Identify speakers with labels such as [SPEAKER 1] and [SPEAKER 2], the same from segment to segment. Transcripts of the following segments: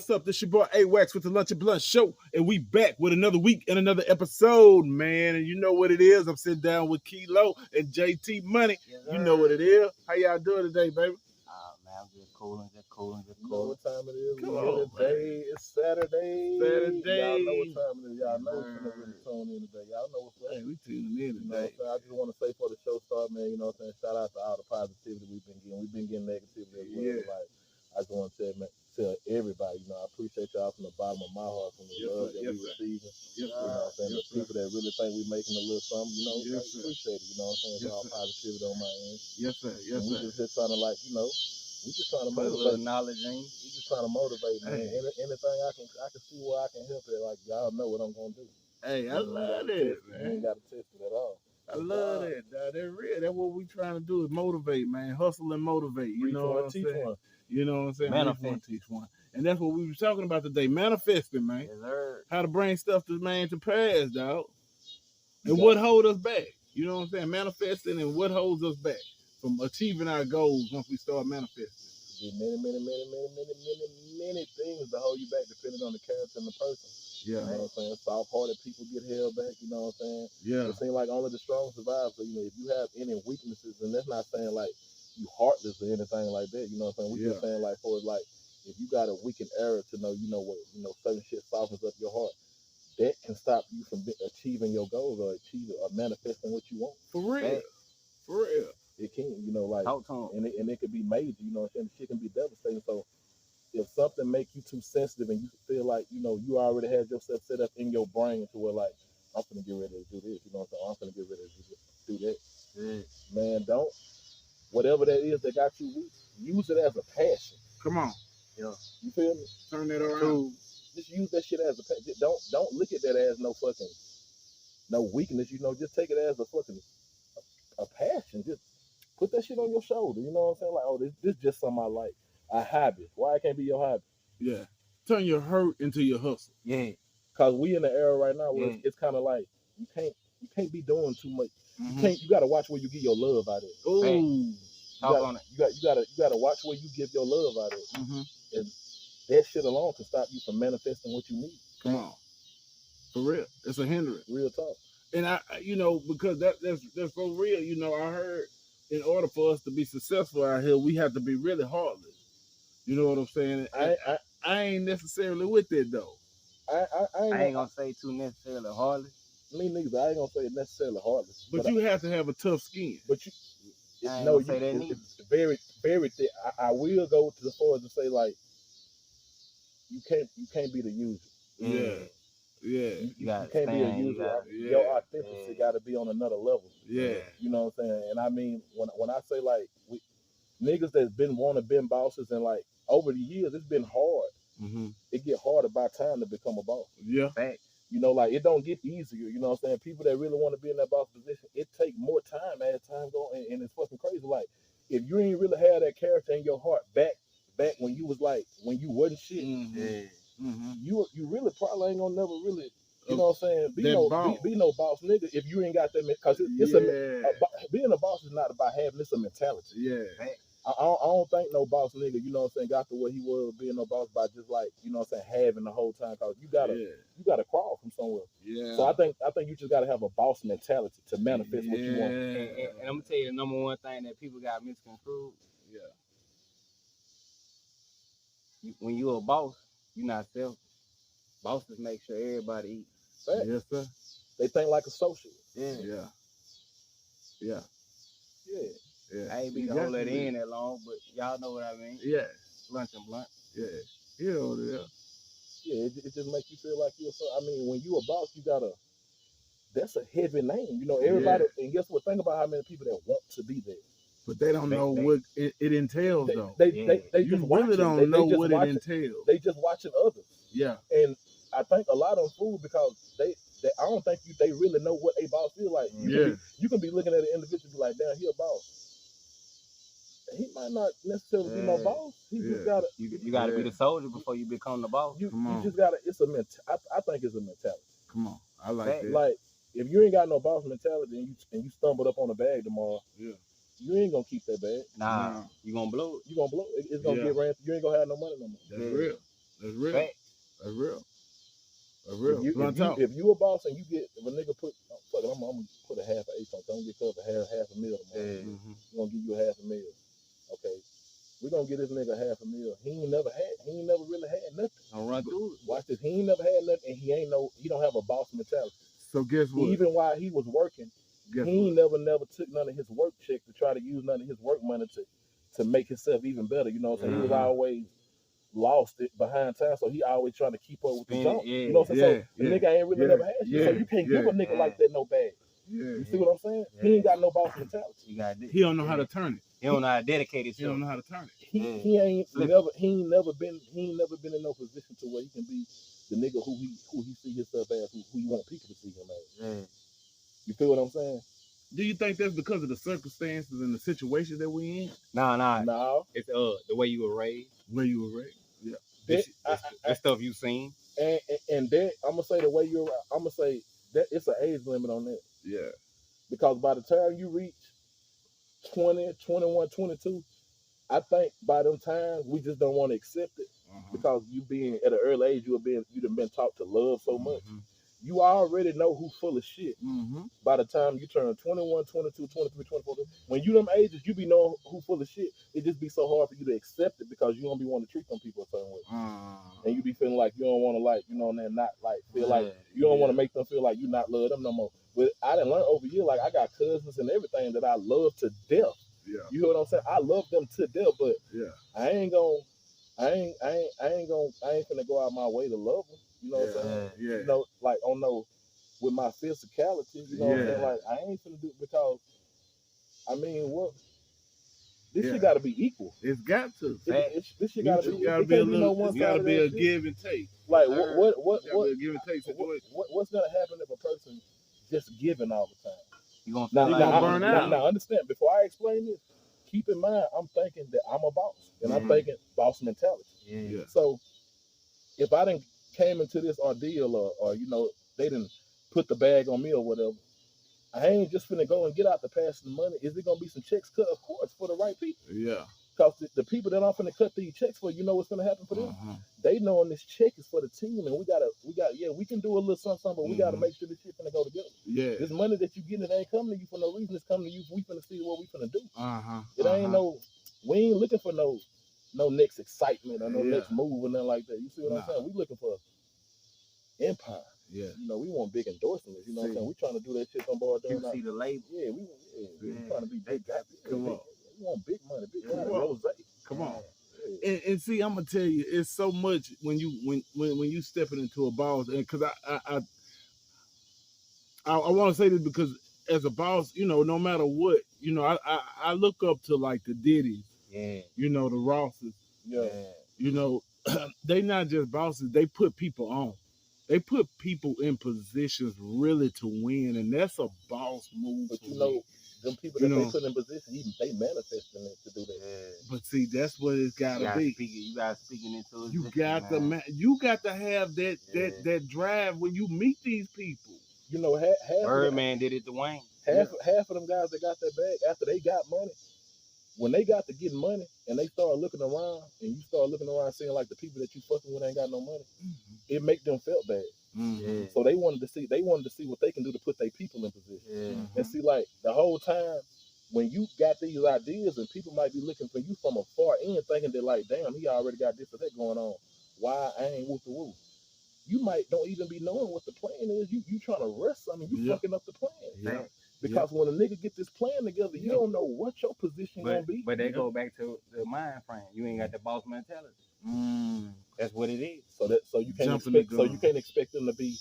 [SPEAKER 1] what's up? This your boy A-Wax with the Lunch and Blunt Show, and we back with another week and another episode, man. And you know what it is. I'm sitting down with K.Low and J.T. Money. Yes, you know what it is. How y'all doing today, baby?
[SPEAKER 2] Man, I'm just cooling.
[SPEAKER 3] You know what time it is?
[SPEAKER 1] Come on,
[SPEAKER 3] today. It's Saturday.
[SPEAKER 1] Saturday.
[SPEAKER 3] Y'all know what time it is. Y'all know it's gonna really tune in today. Y'all know what's up.
[SPEAKER 1] Hey, we tuning in
[SPEAKER 3] You know what I'm
[SPEAKER 1] today.
[SPEAKER 3] saying? I just want to say for the show start, man, you know what I'm saying? Shout out to all the positivity we've been getting. We've been getting negativity as well.
[SPEAKER 1] Yeah.
[SPEAKER 3] Like, I just want to tell everybody, you know, I appreciate y'all from the bottom of my heart, from the love that we receiving.
[SPEAKER 1] Yes,
[SPEAKER 3] You know what I'm saying? The people that really think we making a little something, you know, I appreciate it. You know what I'm saying? It's all positivity on my end.
[SPEAKER 1] Yes, sir. Yes,
[SPEAKER 3] and
[SPEAKER 1] sir.
[SPEAKER 3] We just trying to, like, you know, we just trying to
[SPEAKER 2] put a
[SPEAKER 3] motivate.
[SPEAKER 2] little knowledge in.
[SPEAKER 3] We just trying to motivate, man.
[SPEAKER 1] Hey.
[SPEAKER 3] Anything I can see where I can help it. Like, y'all know what I'm gonna do.
[SPEAKER 1] Hey, I love it, man.
[SPEAKER 3] You ain't got to test it at all.
[SPEAKER 1] I love that, dog. That's real. That's what we trying to do is motivate, man. Hustle and motivate. You know what I'm saying? You know what I'm saying?
[SPEAKER 2] Manifest.
[SPEAKER 1] Teach one. And that's what we were talking about today. Manifesting, man.
[SPEAKER 2] Yes, sir.
[SPEAKER 1] How to bring stuff to man to pass, dog. And what holds us back. You know what I'm saying? Manifesting and what holds us back from achieving our goals once we start manifesting.
[SPEAKER 3] Many things to hold you back depending on the character and the person.
[SPEAKER 1] Yeah.
[SPEAKER 3] You know what I'm saying? Soft-hearted people get held back, you know what I'm saying?
[SPEAKER 1] Yeah.
[SPEAKER 3] It seems like only the strong survive. So, you know, if you have any weaknesses, and that's not saying like you heartless or anything like that, you know what I'm saying? We just saying like for like if you got a weakened error to know, you know what, you know, certain shit softens up your heart. That can stop you from achieving your goals or achieving or manifesting what you want.
[SPEAKER 1] For real. For real.
[SPEAKER 3] It can, you know, like,
[SPEAKER 2] Talk to 'em.
[SPEAKER 3] and it could be major, you know what I'm saying? The shit can be devastating. So if something make you too sensitive and you feel like, you know, you already had yourself set up in your brain to where like, I'm gonna get ready to do this, you know what I'm saying? I'm gonna get ready to do that. Man, don't, whatever that is that got you weak, use it as a passion.
[SPEAKER 1] Come on.
[SPEAKER 3] Yeah. You feel me?
[SPEAKER 1] Turn that around.
[SPEAKER 3] Just use that shit as a passion. Don't look at that as no weakness, you know, just take it as a passion. Just put that shit on your shoulder, you know what I'm saying? Like, oh, this just something I like. A hobby. Why it can't be your hobby?
[SPEAKER 1] Yeah. Turn your hurt into your hustle.
[SPEAKER 2] Yeah.
[SPEAKER 3] Cause we in the era right now where it's kind of like you can't be doing too much.
[SPEAKER 1] Mm-hmm.
[SPEAKER 3] You gotta watch where you get your love out of it.
[SPEAKER 1] Ooh.
[SPEAKER 3] You gotta watch where you give your love out of it.
[SPEAKER 1] Mm-hmm.
[SPEAKER 3] And that shit alone can stop you from manifesting what you need.
[SPEAKER 1] Come on. For real. It's a hindrance.
[SPEAKER 3] Real talk.
[SPEAKER 1] And I, you know, because that's so real. You know, I heard in order for us to be successful out here, we have to be really heartless. You know what I'm saying? I ain't necessarily with it though.
[SPEAKER 3] I
[SPEAKER 2] ain't gonna say too necessarily heartless.
[SPEAKER 3] Me neither. I ain't gonna say necessarily heartless.
[SPEAKER 1] But you have to have a tough skin.
[SPEAKER 3] But you, it's very, very thick. I will go to the far as to say like you can't be the usual.
[SPEAKER 1] Yeah. Yeah.
[SPEAKER 3] You can't be a usual. Your authenticity got to be on another level.
[SPEAKER 1] Yeah.
[SPEAKER 3] You know what I'm saying? And I mean, when I say like niggas that's been bosses and like over the years, it's been hard.
[SPEAKER 1] Mm-hmm.
[SPEAKER 3] It get harder by time to become a boss.
[SPEAKER 1] Yeah.
[SPEAKER 2] Fact.
[SPEAKER 3] You know, like it don't get easier. You know what I'm saying? People that really want to be in that boss position, it take more time as time goes, and it's fucking crazy. Like if you ain't really had that character in your heart back when you was like when you wasn't shit, you really probably ain't gonna never really. You know what I'm saying? Be no boss nigga if you ain't got that, because being a boss is not about having this a mentality.
[SPEAKER 1] Yeah.
[SPEAKER 3] I don't think no boss nigga, you know what I'm saying, got to where he was being no boss by just like, you know what I'm saying, having the whole time, because you gotta crawl from somewhere.
[SPEAKER 1] Yeah.
[SPEAKER 3] So I think you just gotta have a boss mentality to manifest what you want.
[SPEAKER 2] And I'm gonna tell you the number one thing that people got misconstrued.
[SPEAKER 1] Yeah.
[SPEAKER 2] When you're a boss, you're not selfish. Bosses make sure everybody eats.
[SPEAKER 3] Fact.
[SPEAKER 1] Yes, sir.
[SPEAKER 3] They think like a socialist.
[SPEAKER 1] Yeah.
[SPEAKER 2] I ain't been gonna hold that in that long, but y'all know what I mean.
[SPEAKER 1] Yeah.
[SPEAKER 2] Lunch and blunt.
[SPEAKER 1] Yeah. You know what it is.
[SPEAKER 3] Yeah, it just makes you feel like you're so. I mean, when you a boss, that's a heavy name. You know, everybody, and guess what? Think about how many people that want to be there.
[SPEAKER 1] But they don't know what it entails, though.
[SPEAKER 3] They
[SPEAKER 1] you
[SPEAKER 3] just
[SPEAKER 1] really don't know what it entails.
[SPEAKER 3] They just watching others.
[SPEAKER 1] Yeah.
[SPEAKER 3] And I think a lot of them fool because they I don't think they really know what a boss feel like. You can be looking at an individual and be like, damn, he a boss. He might not necessarily be no boss. He just gotta.
[SPEAKER 2] You gotta be the soldier before you become the boss.
[SPEAKER 3] You just gotta. It's a I think it's a mentality.
[SPEAKER 1] Come on, I like that.
[SPEAKER 3] Like if you ain't got no boss mentality and you stumbled up on a bag tomorrow, you ain't gonna keep that bag.
[SPEAKER 2] Nah. You gonna blow it.
[SPEAKER 3] You gonna blow it. It's gonna get ran. You ain't gonna have no money no more.
[SPEAKER 1] That's real. That's real.
[SPEAKER 2] Fact.
[SPEAKER 1] That's real. That's real.
[SPEAKER 3] If you a boss and you get if a nigga put fuck it, I'm gonna put a half an eighth on. I'm gonna get covered half a meal tomorrow.
[SPEAKER 2] Yeah.
[SPEAKER 3] We're gonna give you a half a meal. Okay. We're gonna get this nigga half a meal. He ain't never really had nothing.
[SPEAKER 2] Don't run through it.
[SPEAKER 3] Watch this. He ain't never had nothing and he don't have a boss mentality.
[SPEAKER 1] So guess what?
[SPEAKER 3] Even while he was working, he ain't never took none of his work check to try to use none of his work money to make himself even better. You know what I'm saying? He was always lost it behind time, so he always trying to keep up with the jump. You know what I'm saying? So the nigga ain't really never had shit. So you can't give a nigga like that no bag. You see what I'm saying? He ain't got no boss mentality.
[SPEAKER 1] He don't know how to turn it.
[SPEAKER 2] He don't know how to dedicate himself.
[SPEAKER 1] He don't know how to turn it.
[SPEAKER 3] He ain't never been in no position to where he can be the nigga who he see himself as, who he want people to see him as. You feel what I'm saying?
[SPEAKER 1] Do you think that's because of the circumstances and the situation that we in?
[SPEAKER 3] No.
[SPEAKER 2] It's the way you were raised.
[SPEAKER 1] Where you were raised.
[SPEAKER 3] Yeah.
[SPEAKER 2] That stuff you seen.
[SPEAKER 3] And that I'm gonna say the way I'm gonna say that it's an age limit on that.
[SPEAKER 1] Yeah.
[SPEAKER 3] Because by the time you reach 20, 21, 22, I think by them times we just don't want to accept it because you being at an early age, you've been taught to love so much. You already know who's full of shit. By the time you turn 21, 22, 23, 24, when you them ages, you be knowing who full of shit. It just be so hard for you to accept it because you don't be wanting to treat them people a certain way. And you be feeling like you don't want to not feel like you don't want to make them feel like you not love them no more. But I done learned over years, like I got cousins and everything that I love to death.
[SPEAKER 1] Yeah.
[SPEAKER 3] You know what I'm saying? I love them to death, but I ain't finna go out my way to love them. You know what I'm saying?
[SPEAKER 1] Yeah.
[SPEAKER 3] You know, like with my physicality, you know what I'm saying? Like I ain't finna do it because I mean what this shit gotta be equal.
[SPEAKER 1] It's got to.
[SPEAKER 3] This shit gotta be
[SPEAKER 1] a give and take.
[SPEAKER 3] Like
[SPEAKER 1] what a give and take situation.
[SPEAKER 3] What's gonna happen if a person just giving all the time?
[SPEAKER 2] You gonna
[SPEAKER 1] burn out.
[SPEAKER 3] Now understand, before I explain this, keep in mind I'm thinking that I'm a boss. And I'm thinking boss mentality.
[SPEAKER 1] Yeah.
[SPEAKER 3] So if I didn't came into this ordeal or they didn't put the bag on me or whatever, I ain't just finna go and get out the passing money. Is it gonna be some checks cut? Of course, for the right people.
[SPEAKER 1] Yeah.
[SPEAKER 3] Because the people that I'm finna cut these checks for, you know what's gonna happen for them? They knowing this check is for the team, and we can do a little something, but we gotta make sure this shit finna go together.
[SPEAKER 1] Yeah.
[SPEAKER 3] This money that you getting, it ain't coming to you for no reason. It's coming to you. We finna see what we finna do. It ain't we ain't looking for no next excitement or no next move or nothing like that. You see what I'm saying? We looking for empire.
[SPEAKER 1] Yeah.
[SPEAKER 3] You know, we want big endorsements. You know what I'm saying? We trying to do that shit on board.
[SPEAKER 2] You see the label.
[SPEAKER 3] Yeah, we trying to be big.
[SPEAKER 1] Come on.
[SPEAKER 3] We want big money, big money.
[SPEAKER 1] Rose. Come on. And see, I'm gonna tell you, it's so much when you stepping into a boss, and because I want to say this because as a boss, no matter what, I look up to like the Diddy's, the Rosses, they not just bosses, they put people on. They put people in positions really to win, and that's a boss move.
[SPEAKER 3] But them people that they put in position, they manifesting it to do that.
[SPEAKER 1] But see, that's what it's gotta be.
[SPEAKER 2] You guys speaking into it.
[SPEAKER 1] You got to have that drive when you meet these people.
[SPEAKER 3] Half
[SPEAKER 2] Birdman did it to Wayne.
[SPEAKER 3] Half of them guys that got that bag after they got money. When they got to getting money and they start looking around and you start looking around seeing like the people that you fucking with ain't got no money, it make them felt bad. So they wanted to see what they can do to put their people in position. And see, like the whole time when you got these ideas and people might be looking for you from a far end thinking that like, damn, he already got this or that going on. Why I ain't whoop the whoop? You might don't even be knowing what the plan is. You trying to rush something, you fucking up the plan. Because when a nigga get this plan together, you don't know what your position gonna be.
[SPEAKER 2] But they go back to the mind frame. You ain't got the boss mentality. That's what it is.
[SPEAKER 3] So you can't expect them to be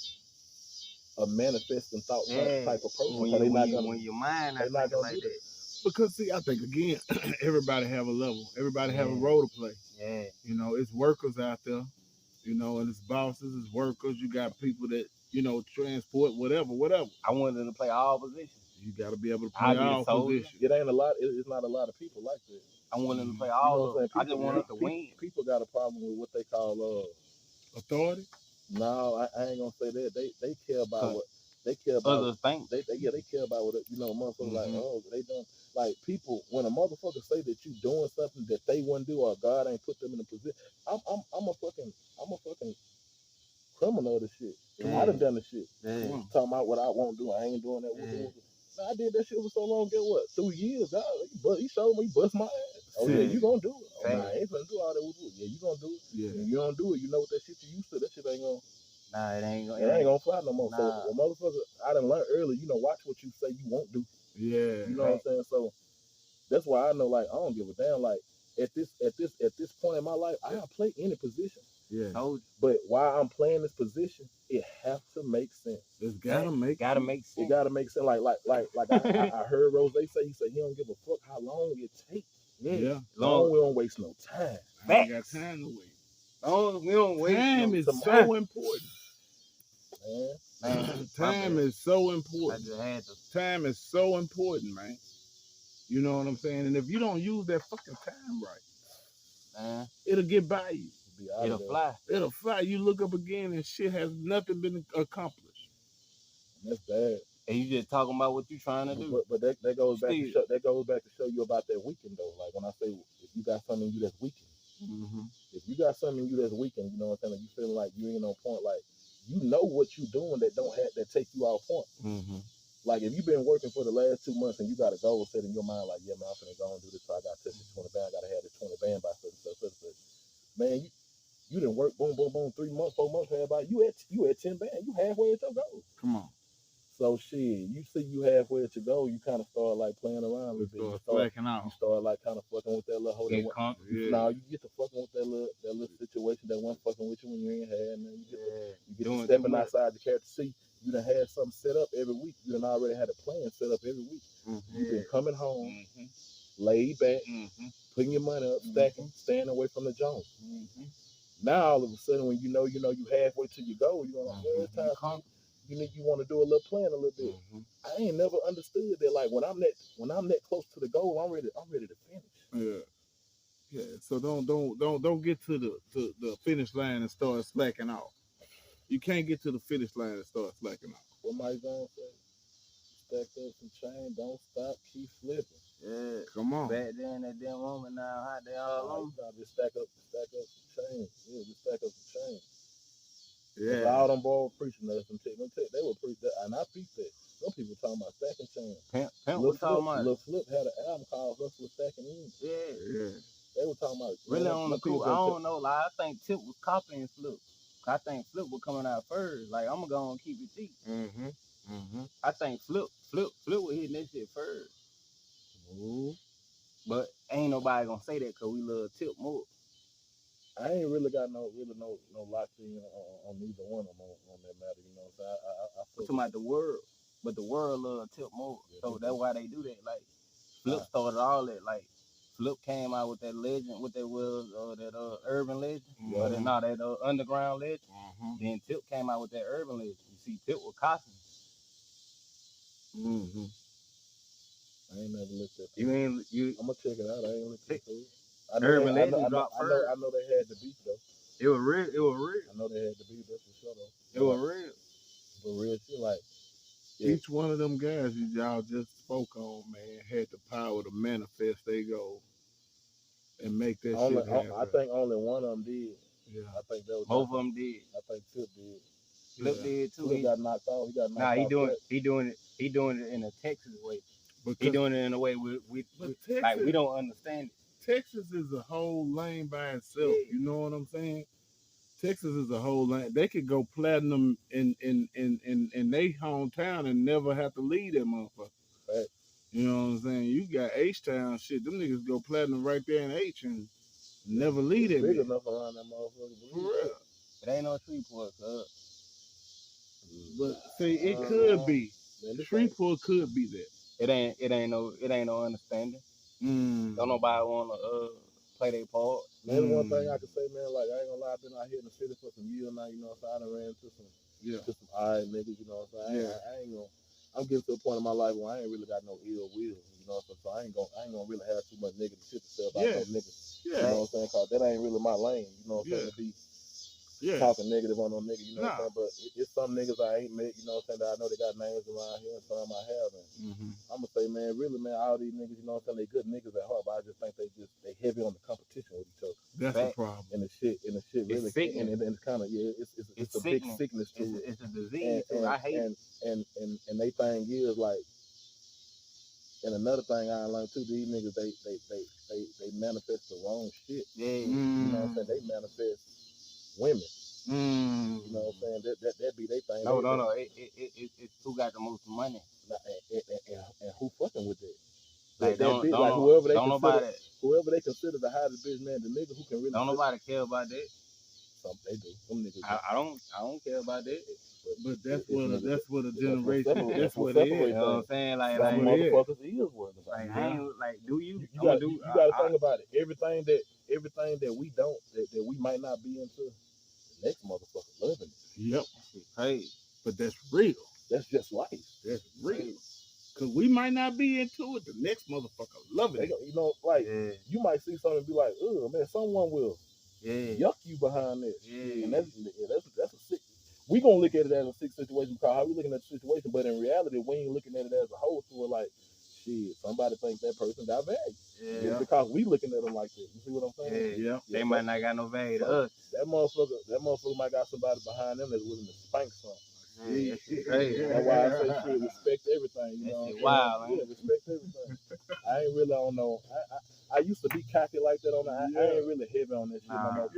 [SPEAKER 3] a manifesting thought type of person.
[SPEAKER 2] When your mind ain't not gonna like that.
[SPEAKER 1] Because see, I think again, everybody have a level. Everybody have a role to play. It's workers out there. And it's bosses, it's workers. You got people that transport whatever.
[SPEAKER 2] I wanted them to play all positions.
[SPEAKER 1] You got to be able to play all positions.
[SPEAKER 3] It ain't a lot. It's not a lot of people like that.
[SPEAKER 2] I want them to play all. I just want them to win.
[SPEAKER 3] People got a problem with what they call
[SPEAKER 1] authority.
[SPEAKER 3] No, I ain't gonna say that. They care about what they care about
[SPEAKER 2] Others think.
[SPEAKER 3] they care about what motherfuckers like,
[SPEAKER 2] Mhm.
[SPEAKER 3] oh, they don't like people when a motherfucker say that you doing something that they wouldn't do or God ain't put them in a position. I'm a fucking criminal of this shit.
[SPEAKER 2] Yeah.
[SPEAKER 3] I done done the shit.
[SPEAKER 2] Yeah.
[SPEAKER 3] Talking about what I won't do. I ain't doing that.
[SPEAKER 2] Yeah.
[SPEAKER 3] Man, I did that shit for so long. Get what? 2 years. But he showed me, bust my ass. Oh yeah,
[SPEAKER 2] Yeah.
[SPEAKER 3] you gonna do it. Oh,
[SPEAKER 2] Fact.
[SPEAKER 3] nah, I ain't gonna do all that. Yeah, you gonna do it.
[SPEAKER 1] Yeah.
[SPEAKER 3] If you don't do it, you know what that shit you used to. That shit ain't gonna.
[SPEAKER 2] Nah, it ain't
[SPEAKER 3] Gonna fly no more.
[SPEAKER 2] Nah.
[SPEAKER 3] So, motherfucker, I done learned early. Watch what you say you won't do.
[SPEAKER 1] Yeah.
[SPEAKER 3] You know what I'm saying? So that's why I know, like, I don't give a damn. Like, at this point in my life, I'll play any position.
[SPEAKER 1] Yeah.
[SPEAKER 3] But while I'm playing this position, it have to make sense.
[SPEAKER 1] It's gotta make
[SPEAKER 2] sense.
[SPEAKER 3] It gotta make sense. Like I heard Rose say, he said he don't give a fuck how long it takes.
[SPEAKER 1] Yeah.
[SPEAKER 3] Long we don't waste no time.
[SPEAKER 1] I ain't got time to wait.
[SPEAKER 2] Long we don't waste
[SPEAKER 1] Time
[SPEAKER 2] no
[SPEAKER 1] is
[SPEAKER 2] time.
[SPEAKER 1] so important.
[SPEAKER 3] Man.
[SPEAKER 1] Time is so
[SPEAKER 2] I
[SPEAKER 1] important.
[SPEAKER 2] just had to.
[SPEAKER 1] Time is so important, man. You know what I'm saying? And if you don't use that fucking time right,
[SPEAKER 2] Man,
[SPEAKER 1] it'll get by you.
[SPEAKER 2] it'll fly.
[SPEAKER 1] It'll fly. You look up again and shit has nothing been accomplished.
[SPEAKER 3] And that's bad.
[SPEAKER 2] And you just talking about what you trying to do.
[SPEAKER 3] But that goes back to show you about that weekend though. Like when I say if you got something in you that's weakened.
[SPEAKER 2] Mm-hmm.
[SPEAKER 3] If you got something in you that's weakened, you know what I'm saying? Like you feeling like you ain't on point, like you know what you doing that take you out point.
[SPEAKER 2] Mm-hmm.
[SPEAKER 3] Like if you've been working for the last 2 months and you got a goal set in your mind, like, yeah, man, I'm finna go and do this, so I gotta touch this 20 band, I gotta have this 20 band by such and such. Man, you didn't work boom, 3 months, 4 months, by you at 10 band, you halfway at your goal.
[SPEAKER 1] Come on.
[SPEAKER 3] So shit, you see you halfway at your goal, you kind of start like playing around a little bit.
[SPEAKER 1] You start slacking out.
[SPEAKER 3] You start like kind of fucking with that little hoe that
[SPEAKER 1] Yeah.
[SPEAKER 3] Now you get to fucking with that little situation that wasn't fucking with you when you ain't had, and then you get to stepping outside the character. See, you done had something set up every week. You done already had a plan set up every week.
[SPEAKER 2] Mm-hmm.
[SPEAKER 3] You been coming home, laid back, putting your money up, stacking, staying away from the Jones. Now all of a sudden, when you know you halfway to your goal, you're like, well, it's time. You want to do a little plan a little bit. I ain't never understood that. Like when I'm that close to the goal, I'm ready to finish.
[SPEAKER 1] Yeah. So don't get to the finish line and start slacking off. You can't get to the finish line and start slacking off.
[SPEAKER 3] What Mike Jones say? Stack up some chain, don't stop, keep flipping.
[SPEAKER 2] Yeah.
[SPEAKER 1] Come on.
[SPEAKER 2] Back then, at that moment, now how they all on.
[SPEAKER 3] Just stack up some chain. Yeah, just stack up some chain.
[SPEAKER 1] Yeah.
[SPEAKER 3] All them boys preaching that. They were preaching that, and I peeped that. Some people talking about stacking chain.
[SPEAKER 2] Pimp was talking about.
[SPEAKER 3] Lil Flip had an album called Hustle Stacking In.
[SPEAKER 2] Yeah.
[SPEAKER 3] They were talking about
[SPEAKER 2] really on the cool. I don't know. Like I think Tip was copying Flip. I think Flip was coming out first. Like I'm gonna go and keep it cheap. I think Flip was hitting that shit first. But ain't nobody gonna say that because we love Tip more.
[SPEAKER 3] I ain't really got no locked in on neither one of them on that matter, you know. So I
[SPEAKER 2] talking about the world, but the world love Tip more, so that's why they do that. Like Flip started all that. Like Flip came out with that legend, what that was, that urban legend, or that underground legend. Then Tip came out with that urban legend. You see, Tip was copying.
[SPEAKER 3] I ain't never looked at it.
[SPEAKER 2] I'm
[SPEAKER 3] gonna check it out. I ain't looked at it.
[SPEAKER 2] Urban Legend dropped first.
[SPEAKER 3] I know they had the beat though.
[SPEAKER 2] It was real.
[SPEAKER 3] I know they had the beat, that's for sure though.
[SPEAKER 2] It was real.
[SPEAKER 3] But real shit, like
[SPEAKER 1] each one of them guys y'all just spoke on, man, had the power to manifest their goal and make that shit happen.
[SPEAKER 3] I think only one of them did.
[SPEAKER 1] Yeah.
[SPEAKER 3] I think that was
[SPEAKER 2] both of them did.
[SPEAKER 3] I think Tip did.
[SPEAKER 2] Flip did too.
[SPEAKER 3] He got knocked out.
[SPEAKER 2] He doing it in a Texas way. He doing it in a way we don't understand it. Texas
[SPEAKER 1] is a whole lane by itself. Yeah. You know what I'm saying? Texas is a whole lane. They could go platinum in their hometown and never have to leave that motherfucker.
[SPEAKER 3] Right.
[SPEAKER 1] You know what I'm saying? You got H-Town shit. Them niggas go platinum right there in H and never leave it.
[SPEAKER 3] Big enough around that motherfucker.
[SPEAKER 1] For real.
[SPEAKER 2] It ain't no Shreveport,
[SPEAKER 1] But see, it could be. Shreveport could be that.
[SPEAKER 2] It ain't no understanding. Don't nobody wanna play their part.
[SPEAKER 3] That's one thing I can say, man. Like I ain't gonna lie, I've been out here in the city for some years now. You know, so I done ran into some alright niggas. You know, so I ain't gonna. I'm getting to a point in my life where I ain't really got no ill will. You know, so I ain't gonna really have too much negative shit to say about those niggas. You know what I'm saying? Cause that ain't really my lane. You know what I'm saying? To be talking negative on no nigga, you know what I'm
[SPEAKER 1] Nah.
[SPEAKER 3] saying? But it's some niggas I ain't met, you know what I'm saying, that I know they got names around here and some I haven't. I'm gonna say, man, really, man, all these niggas, you know what I'm saying, they good niggas at heart, but I just think they heavy on the competition with each other.
[SPEAKER 1] That's the problem.
[SPEAKER 3] And the shit really, and it's kind of, it's a big sickness to it.
[SPEAKER 2] It's a disease. I hate it.
[SPEAKER 3] And they thing is like, and another thing I learned too, these niggas they manifest the wrong shit.
[SPEAKER 2] Yeah.
[SPEAKER 3] You know what I'm saying? They manifest women. You know what I'm saying? That be they thing.
[SPEAKER 2] No. It's who got the most money.
[SPEAKER 3] And who fucking with that?
[SPEAKER 2] Like,
[SPEAKER 3] whoever they consider the hottest bitch, man, the nigga who can really.
[SPEAKER 2] Don't nobody care about that.
[SPEAKER 3] Some they do. Some niggas.
[SPEAKER 2] I don't care about that.
[SPEAKER 1] But that's what a generation.
[SPEAKER 3] That's what it is.
[SPEAKER 2] You know what I'm saying? Like
[SPEAKER 3] motherfuckers is worth it.
[SPEAKER 2] Like, I ain't like, do you?
[SPEAKER 3] You gotta think about it. Everything that we don't, that we might not be into, the next motherfucker loving it.
[SPEAKER 1] Yep.
[SPEAKER 2] Shit crazy.
[SPEAKER 1] But that's real.
[SPEAKER 3] That's just life.
[SPEAKER 1] That's real. Cause we might not be into it, the next motherfucker loving it.
[SPEAKER 3] You know, like you might see something and be like, "Oh man, someone will yuck you behind this."
[SPEAKER 2] Yeah.
[SPEAKER 3] And that's a sick. We gonna look at it as a sick situation because how we looking at the situation, but in reality, we ain't looking at it as a whole. So we're like, shit, somebody think that person got value.
[SPEAKER 2] Yeah.
[SPEAKER 3] Because we looking at them like this. You see what I'm saying?
[SPEAKER 1] Yeah.
[SPEAKER 2] They might not got no value to us.
[SPEAKER 3] That motherfucker might got somebody behind them that's willing to spank something.
[SPEAKER 2] Yeah, that shit crazy.
[SPEAKER 3] That's why I say shit, respect everything. You know,
[SPEAKER 2] wow, man.
[SPEAKER 3] Yeah, respect everything. I ain't really on no. I used to be cocky like that on the. I ain't really heavy on that shit no more.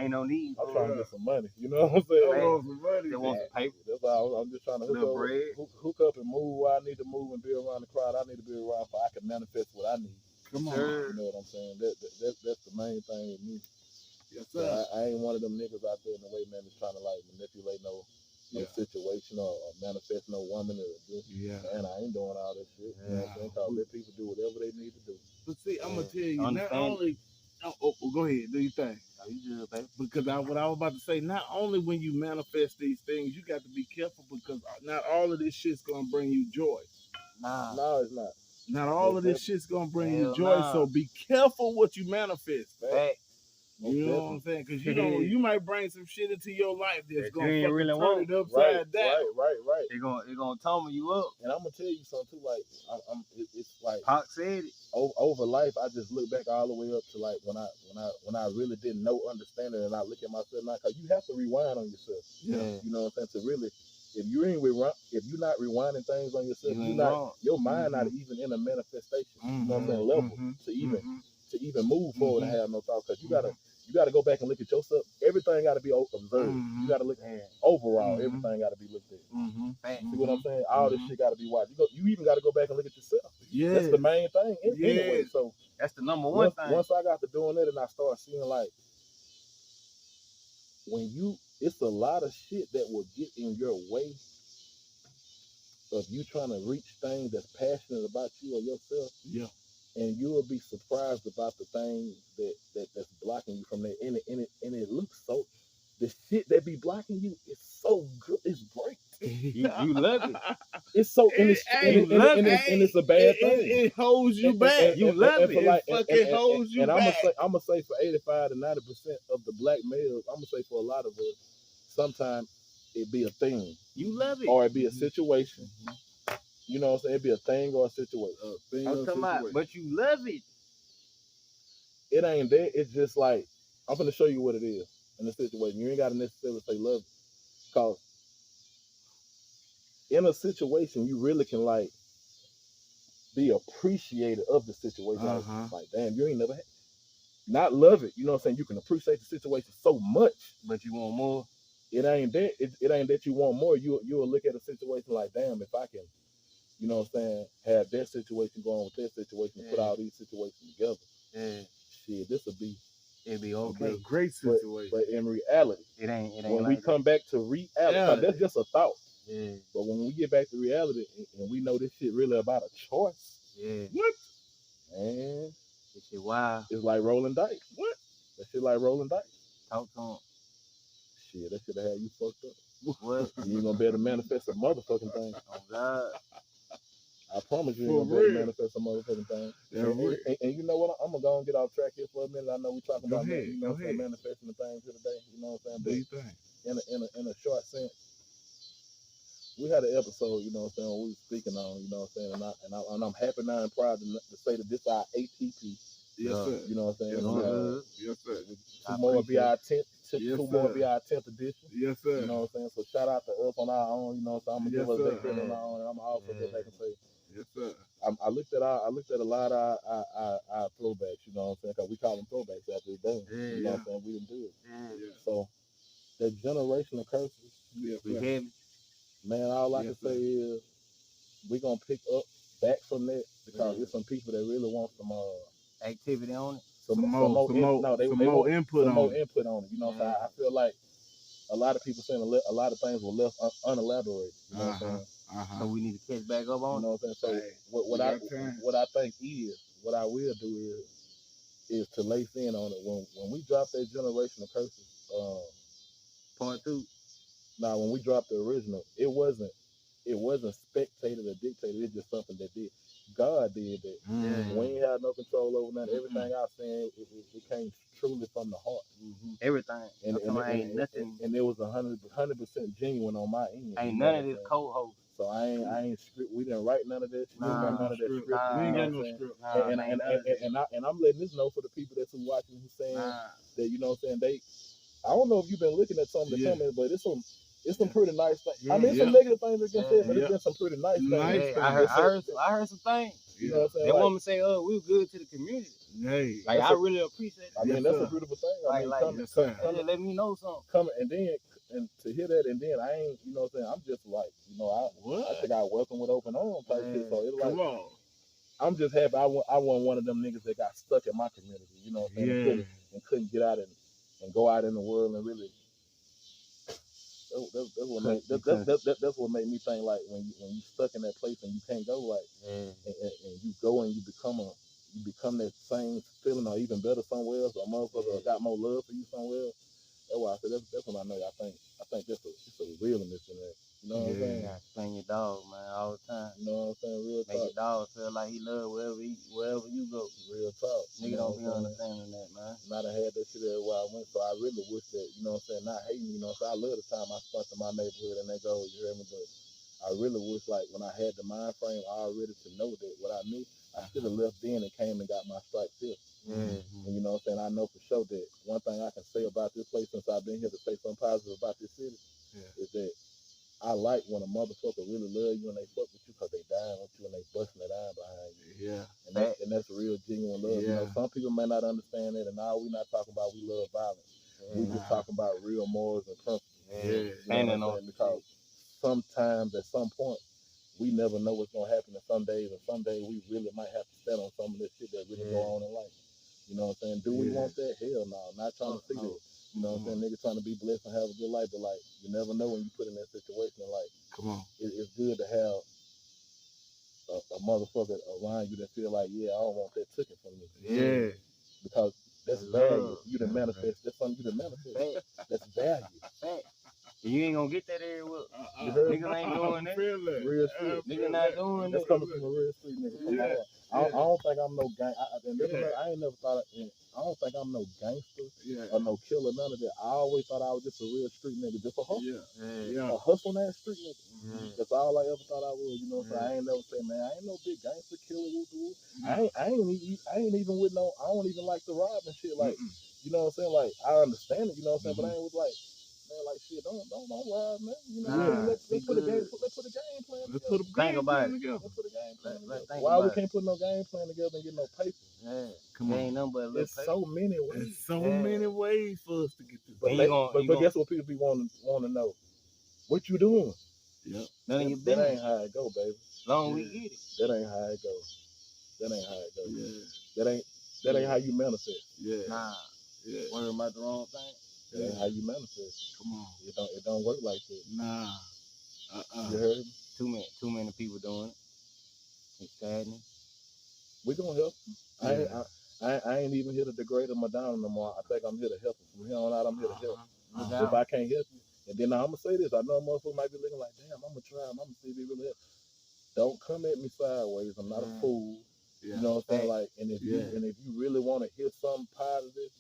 [SPEAKER 2] Ain't no need.
[SPEAKER 3] I'm trying to get some money. You know what I'm saying?
[SPEAKER 1] I want some money.
[SPEAKER 2] They want some paper.
[SPEAKER 3] That's all. I'm just trying to hook up and move where I need to move and be around the crowd I need to be around so I can manifest what I need.
[SPEAKER 1] Come on.
[SPEAKER 3] You know what I'm saying? That's the main thing with me.
[SPEAKER 1] Yes, sir.
[SPEAKER 3] So I ain't one of them niggas out there in the way, man, that's trying to like manipulate no situation or manifest no woman or this.
[SPEAKER 1] Yeah.
[SPEAKER 3] Man, I ain't doing all that shit. You know what I'm saying? Cause let people do whatever they need to do.
[SPEAKER 1] But see, I'm gonna tell you, not only. Go ahead, do your thing. Because what I was about to say, not only when you manifest these things, you got to be careful because not all of this shit's gonna bring you joy.
[SPEAKER 3] No, it's not.
[SPEAKER 1] Not all of this shit's gonna bring you joy. So be careful what you manifest.
[SPEAKER 2] Fact.
[SPEAKER 1] You know what I'm saying? Because you might bring some shit into your life that's gonna fucking
[SPEAKER 2] really
[SPEAKER 1] turn it upside down.
[SPEAKER 3] Right.
[SPEAKER 2] They're gonna tumble you up.
[SPEAKER 3] And I'm gonna tell you something too. Like it's like
[SPEAKER 2] Pac said it.
[SPEAKER 3] Over life, I just look back all the way up to like when I really didn't know understanding, and I look at myself now. Cause you have to rewind on yourself.
[SPEAKER 1] Yeah.
[SPEAKER 3] You know what I'm saying? To really, if you're not rewinding things on yourself, your mind not even in a manifestation. You know what I'm saying? Level to even move forward and have no thoughts. Cause you gotta go back and look at yourself. Everything gotta be observed. You gotta look at overall. Everything gotta be looked at. See what I'm saying? All this shit gotta be watched. You even gotta go back and look at yourself.
[SPEAKER 1] Yeah,
[SPEAKER 3] that's the main thing. Anyway, so
[SPEAKER 2] that's the number one thing.
[SPEAKER 3] Once I got to doing it, and I started seeing like it's a lot of shit that will get in your way of you trying to reach things that's passionate about you or yourself.
[SPEAKER 1] Yeah.
[SPEAKER 3] And you will be surprised about the things that's blocking you from there. And it looks so, the shit that be blocking you is so good. It's great.
[SPEAKER 2] You love it.
[SPEAKER 3] It's so, and it's a bad thing.
[SPEAKER 1] It holds you back.
[SPEAKER 2] You love it.
[SPEAKER 1] It fucking holds you back.
[SPEAKER 3] I'm gonna say for 85 to 90% of the black males, I'm gonna say for a lot of us, sometimes it be a thing.
[SPEAKER 2] You love it.
[SPEAKER 3] Or it be a situation. You know what I'm saying? It'd be a thing or a situation.
[SPEAKER 2] I'm talking about, but you love it.
[SPEAKER 3] It ain't that. It's just like, I'm going to show you what it is in the situation. You ain't got to necessarily say love it. Because in a situation, you really can, like, be appreciative of the situation. Like, damn, you ain't never had. Not love it. You know what I'm saying? You can appreciate the situation so much.
[SPEAKER 2] But you want more.
[SPEAKER 3] It ain't that. It ain't that you want more. You'll look at a situation like, damn, if I can, you know what I'm saying, have that situation going with that situation, put all these situations together. Shit, it'd be okay.
[SPEAKER 1] Great situation.
[SPEAKER 3] But in reality,
[SPEAKER 2] it ain't
[SPEAKER 3] when
[SPEAKER 2] like
[SPEAKER 3] we come back to reality, that's just a thought.
[SPEAKER 2] Yeah.
[SPEAKER 3] But when we get back to reality and we know this shit really about a choice.
[SPEAKER 2] Yeah.
[SPEAKER 3] What? Man.
[SPEAKER 2] This shit wild.
[SPEAKER 3] It's like rolling dice. What? That shit like rolling dice.
[SPEAKER 2] Talk to him.
[SPEAKER 3] Shit, that shit have you fucked up.
[SPEAKER 2] What?
[SPEAKER 3] You ain't gonna be able to manifest a motherfucking thing.
[SPEAKER 2] Oh God.
[SPEAKER 3] I promise you ain't
[SPEAKER 1] For
[SPEAKER 3] gonna be able to
[SPEAKER 1] real.
[SPEAKER 3] manifest some motherfucking thing.
[SPEAKER 1] Yeah, real.
[SPEAKER 3] And you know what? I'm gonna go and get off track here for a minute. I know we talking
[SPEAKER 1] Go
[SPEAKER 3] about
[SPEAKER 1] ahead,
[SPEAKER 3] you know
[SPEAKER 1] go
[SPEAKER 3] what I'm saying,
[SPEAKER 1] ahead.
[SPEAKER 3] manifesting the things here today. You know what I'm saying?
[SPEAKER 1] Do
[SPEAKER 3] But
[SPEAKER 1] you think?
[SPEAKER 3] in a short sense, we had an episode, you know what I'm saying, where we was speaking on, you know what I'm saying, and I'm happy now and proud to say that this our ATP.
[SPEAKER 1] Yes, sir.
[SPEAKER 3] You know what I'm saying?
[SPEAKER 1] Yes, sir. Yes, sir.
[SPEAKER 3] Two more will be our 10th.
[SPEAKER 1] Yes,
[SPEAKER 3] Two more will
[SPEAKER 1] sir.
[SPEAKER 3] be our 10th edition.
[SPEAKER 1] Yes, sir.
[SPEAKER 3] You know what I'm saying? So shout out to us on our own. You know what I'm saying? I'm gonna
[SPEAKER 1] Yes,
[SPEAKER 3] give us
[SPEAKER 1] sir.
[SPEAKER 3] that credit on our own, and I'm also go back and say,
[SPEAKER 1] Yes, sir.
[SPEAKER 3] I looked at a lot of our throwbacks. You know what I'm saying? Because we call them throwbacks after it's done. You know what I'm saying? We didn't do it.
[SPEAKER 1] Yeah.
[SPEAKER 3] So that generational curses,
[SPEAKER 1] Yes,
[SPEAKER 2] We
[SPEAKER 1] sir.
[SPEAKER 2] heavy.
[SPEAKER 3] man. All I
[SPEAKER 1] Yes,
[SPEAKER 3] can say
[SPEAKER 1] sir.
[SPEAKER 3] is we gonna pick up back from that because
[SPEAKER 2] Yeah.
[SPEAKER 3] there's some people that really want some
[SPEAKER 2] Activity on it.
[SPEAKER 3] some
[SPEAKER 1] more
[SPEAKER 3] more
[SPEAKER 1] input
[SPEAKER 3] some
[SPEAKER 1] on
[SPEAKER 3] more
[SPEAKER 1] it.
[SPEAKER 3] input on it. You know what I'm saying?
[SPEAKER 2] Yeah.
[SPEAKER 3] I feel like a lot of people saying a lot of things were left unelaborated. You know what I'm saying?
[SPEAKER 2] So we need to catch back up
[SPEAKER 3] You
[SPEAKER 2] on it.
[SPEAKER 3] know what I'm saying? So
[SPEAKER 1] Hey,
[SPEAKER 3] what
[SPEAKER 1] we
[SPEAKER 3] I
[SPEAKER 1] got time.
[SPEAKER 3] what I think is what I will do is to lace in on it when we drop that generational curses.
[SPEAKER 2] Part 2.
[SPEAKER 3] Now when we dropped the original, it wasn't spectated or dictated. It's just something that did. God did that.
[SPEAKER 1] Mm.
[SPEAKER 3] We ain't had no control over that. Everything I saying, it came truly from the heart.
[SPEAKER 2] Everything.
[SPEAKER 3] And
[SPEAKER 2] Ain't nothing.
[SPEAKER 3] And it was 100% genuine on my end.
[SPEAKER 2] Ain't
[SPEAKER 3] you
[SPEAKER 2] none
[SPEAKER 3] know
[SPEAKER 2] of this
[SPEAKER 3] what I'm saying?
[SPEAKER 2] co-host.
[SPEAKER 3] So I ain't script. We didn't write none of that. We ain't got none of that script.
[SPEAKER 2] Nah.
[SPEAKER 1] We ain't
[SPEAKER 3] you know
[SPEAKER 1] got
[SPEAKER 3] what
[SPEAKER 1] no
[SPEAKER 3] I'm saying?
[SPEAKER 1] script.
[SPEAKER 2] Nah,
[SPEAKER 3] And
[SPEAKER 2] ain't none of that.
[SPEAKER 3] and I'm letting this know for the people that's who watching who saying
[SPEAKER 2] Nah.
[SPEAKER 3] that, you know what I'm saying, I don't know if you've been looking at some of the comments, but it's some pretty nice things. I mean, some negative things that get said, but it's been some pretty nice things.
[SPEAKER 1] Nice
[SPEAKER 2] I heard some things.
[SPEAKER 3] You know what I'm saying?
[SPEAKER 2] That
[SPEAKER 3] Like,
[SPEAKER 2] woman say, we were good to the community.
[SPEAKER 1] Hey.
[SPEAKER 2] Like, I really appreciate that.
[SPEAKER 3] I mean, that's a beautiful thing. I mean,
[SPEAKER 2] come let me know something.
[SPEAKER 3] Coming and to hear that, and then I ain't, you know what I'm saying, I'm just like, you know, I think I welcome with open arms type shit. So it's like,
[SPEAKER 1] Come on.
[SPEAKER 3] I'm just happy I wasn't one of them niggas that got stuck in my community, you know what I'm saying, and couldn't get out and go out in the world and really. That's what made me think, like, when you stuck in that place and you can't go, like, and you go and you become that same feeling or even better somewhere else, or motherfucker got more love for you somewhere else. That's why I said that's when I know. I think it's a realness in that. You know what I'm saying?
[SPEAKER 2] Yeah, explain your dog, man, all the time.
[SPEAKER 3] You know what I'm saying? Real talk.
[SPEAKER 2] Make your dog feel like he love wherever you go.
[SPEAKER 3] Real talk.
[SPEAKER 2] Nigga don't be understanding that, man.
[SPEAKER 3] And I done had that shit everywhere I went, so I really wish that, you know what I'm saying, not hating, you know what I'm saying, I love the time I spent in my neighborhood and that goes, you hear me, but I really wish, like, when I had the mind frame already to know that what I knew, I should have left then and came and got my stripes here. And you know what I'm saying, I know for sure that one thing I can say about this place since I've been here to say something positive about this city is that I like when a motherfucker really love you and they fuck with you because they dying with you and they busting it down behind you.
[SPEAKER 1] Yeah.
[SPEAKER 3] And that's real genuine love. You know, some people may not understand that, and now we not talking about we love violence. We just talking about real morals and principles. You know what I'm saying? Because sometimes at some point we never know what's gonna happen, and some days we really might have to stand on some of this shit that really go on in life. You know what I'm saying? Do we want that? Hell no. Not trying to see that. You know what I'm saying? Niggas trying to be blessed and have a good life, but like, you never know when you put in that situation. Like,
[SPEAKER 1] come on,
[SPEAKER 3] it's good to have a motherfucker around you that feel like, I don't want that taken from me.
[SPEAKER 1] Yeah.
[SPEAKER 3] Because that's value. You done manifest. That's something you done manifest. That's value.
[SPEAKER 2] You ain't gonna get that everywhere. Niggas ain't doing that.
[SPEAKER 3] Real shit.
[SPEAKER 2] Niggas not doing that.
[SPEAKER 3] That's coming from a real street nigga. I don't think I'm no gang. I ain't never thought. I don't think I'm no gangster or no killer. None of that. I always thought I was just a real street nigga, just a hustle. A hustle ass street nigga. That's all I ever thought I was. You know what I'm saying? I ain't never say, man, I ain't no big gangster killer. I ain't even with no. I don't even like to rob and shit. Like, you know what I'm saying? Like, I understand it. You know what I'm saying? But I ain't with like. Man, like, shit, don't rob, man. You know, let's put a game plan.
[SPEAKER 1] Let's put a game plan together.
[SPEAKER 3] Let's put a game plan together. Why we can't put no game plan together and get no paper?
[SPEAKER 2] Come on. Ain't nothing but a little paper.
[SPEAKER 3] So many ways.
[SPEAKER 1] There's so many ways for us to get this.
[SPEAKER 3] But guess what people be want to know? What you doing?
[SPEAKER 1] Yep.
[SPEAKER 2] None of your business.
[SPEAKER 3] That ain't how it go, baby.
[SPEAKER 2] Long we get it.
[SPEAKER 3] That ain't how it go. That ain't how it go.
[SPEAKER 1] Yeah.
[SPEAKER 3] That ain't how you manifest.
[SPEAKER 1] Yeah.
[SPEAKER 2] Nah.
[SPEAKER 1] Yeah.
[SPEAKER 2] Worry about the wrong thing.
[SPEAKER 3] That ain't how you manifest.
[SPEAKER 1] Come on.
[SPEAKER 3] It don't work like that.
[SPEAKER 1] Nah.
[SPEAKER 3] You heard me?
[SPEAKER 2] Too many people doing it. It's saddening.
[SPEAKER 3] We gonna help them. I ain't even here to degrade them or down no more. I think I'm here to help them. From here on out, I'm here to help. If I can't help you, and then I'm gonna say this, I know a motherfucker might be looking like, damn, I'm gonna try him. I'm gonna see if he really help. don't come at me sideways. I'm not a fool.
[SPEAKER 1] Yeah.
[SPEAKER 3] You know what I'm saying? Like, and if you really want to hear something positive,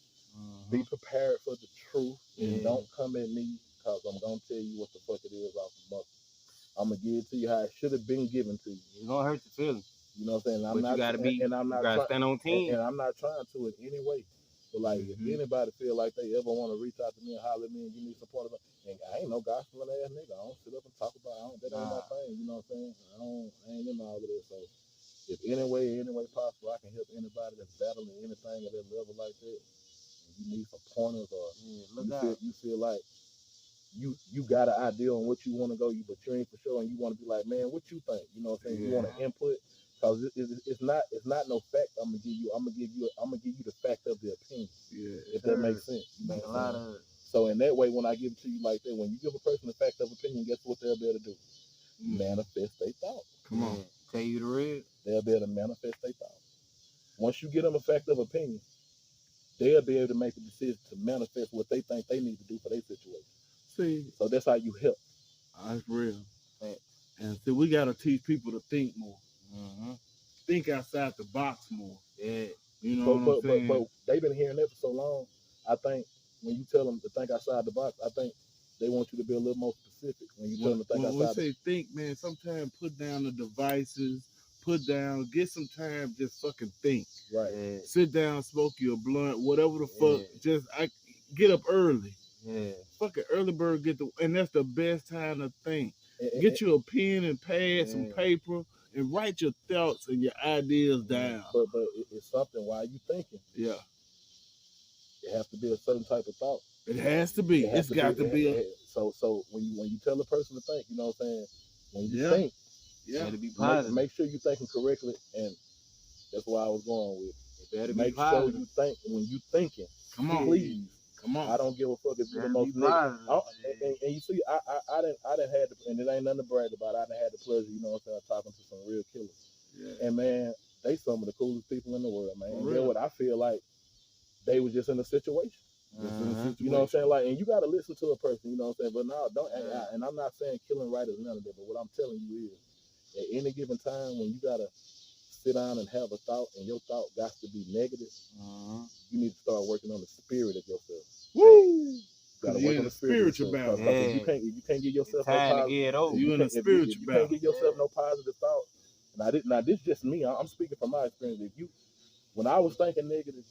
[SPEAKER 3] be prepared for the truth and don't come at me because I'm gonna tell you what the fuck it is off the muscle. I'm gonna give it to you how it should have been given to you.
[SPEAKER 2] It's gonna hurt your feelings.
[SPEAKER 3] You know what I'm saying?
[SPEAKER 2] But you gotta be, and I'm not trying to stand on team.
[SPEAKER 3] And I'm not trying to in any way. But like, if anybody feel like they ever want to reach out to me and holler at me and you need support, and I ain't no gospel ass nigga. I don't sit up and talk about. That ain't my thing. You know what I'm saying? I ain't in all of this. So if any way possible, I can help anybody that's battling anything at that level like that. And you need some pointers or you feel like you got an idea on what you want to go, but you ain't for sure, and you want to be like, man, what you think? You know what I'm saying? You want to input. Because it's not no fact I'm gonna give you. I'm gonna give you the fact of the opinion. Yeah, if that makes sense.
[SPEAKER 2] Make a lot of.
[SPEAKER 3] So in that way, when I give it to you like that, when you give a person the fact of opinion, guess what they'll be able to do? Manifest their thought.
[SPEAKER 2] Come on, tell you the real.
[SPEAKER 3] They'll be able to manifest their thought. Once you get them a fact of opinion, they'll be able to make a decision to manifest what they think they need to do for their situation.
[SPEAKER 1] See,
[SPEAKER 3] so that's how you help.
[SPEAKER 1] That's real. And see, we gotta teach people to think more. Think outside the box more.
[SPEAKER 2] Yeah.
[SPEAKER 1] You know what I'm saying?
[SPEAKER 3] But they've been hearing that for so long. I think when you tell them to think outside the box, I think they want you to be a little more specific when you tell them to think outside.
[SPEAKER 1] When we say think, man, sometimes put down the devices, get some time, just fucking think.
[SPEAKER 3] Right.
[SPEAKER 2] Yeah.
[SPEAKER 1] Sit down, smoke your blunt, whatever the fuck. Just get up early.
[SPEAKER 2] Yeah.
[SPEAKER 1] Fucking early bird and that's the best time to think. Get you a pen and pad, some paper, and write your thoughts and your ideas down.
[SPEAKER 3] But it's something while you thinking.
[SPEAKER 1] Yeah.
[SPEAKER 3] It has to be a certain type of thought.
[SPEAKER 1] It has to be. It's got to be.
[SPEAKER 3] So when you tell a person to think, you know what I'm saying? When you think,
[SPEAKER 2] to be positive.
[SPEAKER 3] Make sure you're thinking correctly, and that's why I was going with.
[SPEAKER 2] It better
[SPEAKER 3] make
[SPEAKER 2] be positive.
[SPEAKER 3] Sure you think when you thinking.
[SPEAKER 1] Come on,
[SPEAKER 3] please.
[SPEAKER 1] Come on.
[SPEAKER 3] I don't give a fuck if you're the most nigga. And you see, I didn't had the, and it ain't nothing to brag about. I done had the pleasure, you know what I'm saying, talking to some real killers. Yeah. And man, they some of the coolest people in the world, man. And then what I feel like they was just in a situation. You know what I'm saying? Like, and you gotta listen to a person, you know what I'm saying? But no, don't and I'm not saying killing right is none of that, but what I'm telling you is at any given time when you gotta sit down and have a thought and your thought got to be negative, you need to start working on the spirit of yourself.
[SPEAKER 1] Woo!
[SPEAKER 3] You gotta
[SPEAKER 1] work on the spiritual balance.
[SPEAKER 3] You can't give yourself no positive.
[SPEAKER 1] You in a spiritual balance.
[SPEAKER 3] You can't give yourself no positive thought. Now this is just me. I'm speaking from my experience. When I was thinking negative,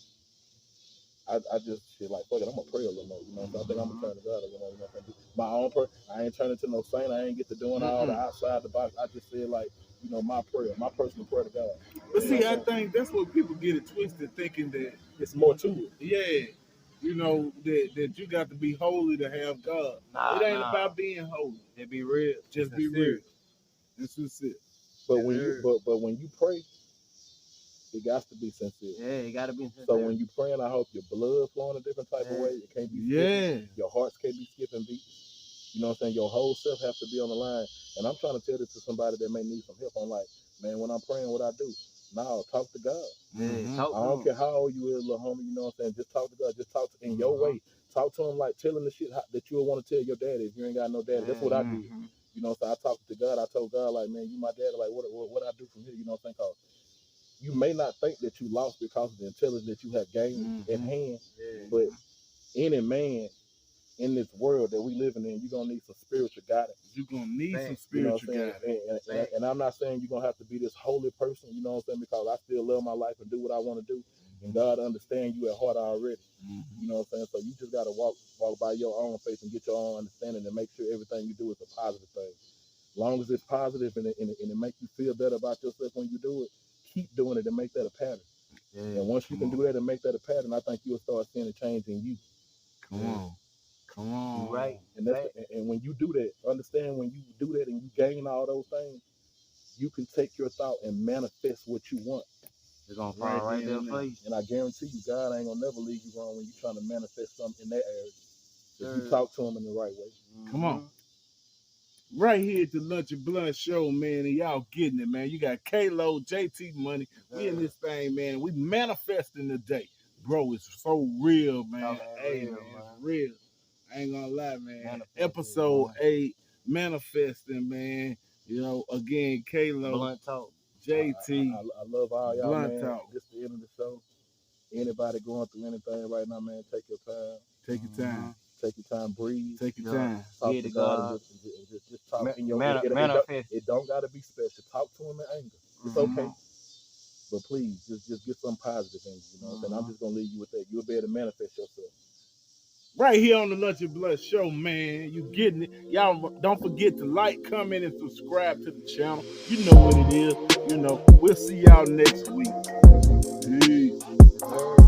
[SPEAKER 3] I just feel like, fuck it, I'm gonna pray a little more. You know, so I think I'm gonna turn to God a little more. You know, my own prayer. I ain't turning to no saint. I ain't get to doing all the outside the box. I just feel like, you know, my prayer, my personal prayer to God.
[SPEAKER 1] But see, I think that's what people get it twisted, thinking that
[SPEAKER 3] it's more to it.
[SPEAKER 1] Yeah. You know, that you got to be holy to have God. It ain't about being holy.
[SPEAKER 2] It be real.
[SPEAKER 1] Just be real. It's sincere.
[SPEAKER 3] But when you pray, it got to be sincere.
[SPEAKER 2] Yeah, it got to be sincere.
[SPEAKER 3] So when you praying, I hope your blood flowing a different type of way. It can't be skipping. Your hearts can't be skipping beats. You know what I'm saying? Your whole self has to be on the line. And I'm trying to tell this to somebody that may need some help. I'm like, man, when I'm praying, what I do? No, talk to God. I don't care how old you is, little homie. You know what I'm saying? Just talk to God. Just talk in your way. Talk to him like telling the shit that you would want to tell your daddy if you ain't got no daddy. That's what I did. You know, so I talked to God. I told God, like, man, you my daddy. Like, what I do from here? You know what I'm saying? Cause you may not think that you lost because of the intelligence that you have gained at hand, but any man in this world that we living in, you're gonna need some spiritual guidance.
[SPEAKER 1] You're gonna need some spiritual guidance.
[SPEAKER 3] And I'm not saying you're gonna have to be this holy person, you know what I'm saying, because I still love my life and do what I want to do. And God understands you at heart already. You know what I'm saying? So you just gotta walk by your own faith and get your own understanding and make sure everything you do is a positive thing. As long as it's positive and it make you feel better about yourself when you do it, keep doing it and make that a pattern. And once you can do that and make that a pattern, I think you'll start seeing a change in you.
[SPEAKER 1] Come on.
[SPEAKER 2] Right.
[SPEAKER 3] And when you do that, understand when you do that and you gain all those things, you can take your thought and manifest what you want.
[SPEAKER 2] It's gonna fall right there for you.
[SPEAKER 3] And I guarantee you, God ain't gonna never leave you wrong when you're trying to manifest something in that area. If you talk to him in the right way.
[SPEAKER 1] Come on. Right here at the Lunch and Blunt Show, man, and y'all getting it, man. You got K.Low, J.T. money. We in this thing, man. We manifesting today. Bro, it's so real, man. Hey, man, it's real. I ain't gonna lie, man. Episode 8, manifesting, man. You know, again, K.Low,
[SPEAKER 2] Blunt talk.
[SPEAKER 1] J.T.
[SPEAKER 3] I love all y'all,
[SPEAKER 1] Blunt
[SPEAKER 3] man.
[SPEAKER 1] talk.
[SPEAKER 3] This is the end of the show. Anybody going through anything right now, man, take your time.
[SPEAKER 1] Take your time.
[SPEAKER 3] Take your time, breathe.
[SPEAKER 1] Take your time.
[SPEAKER 3] Talk
[SPEAKER 2] Get
[SPEAKER 3] to
[SPEAKER 2] to
[SPEAKER 3] God,
[SPEAKER 2] God.
[SPEAKER 3] and just talk in your
[SPEAKER 2] Manifest.
[SPEAKER 3] it don't gotta be special. Talk to him in anger. It's okay. But please, just get some positive things, you know what I'm saying? I'm just gonna leave you with that. You'll be able to manifest yourself.
[SPEAKER 1] Right here on the Lunch and Blood Show, man. You getting it. Y'all don't forget to like, comment, and subscribe to the channel. You know what it is. You know, we'll see y'all next week. Peace.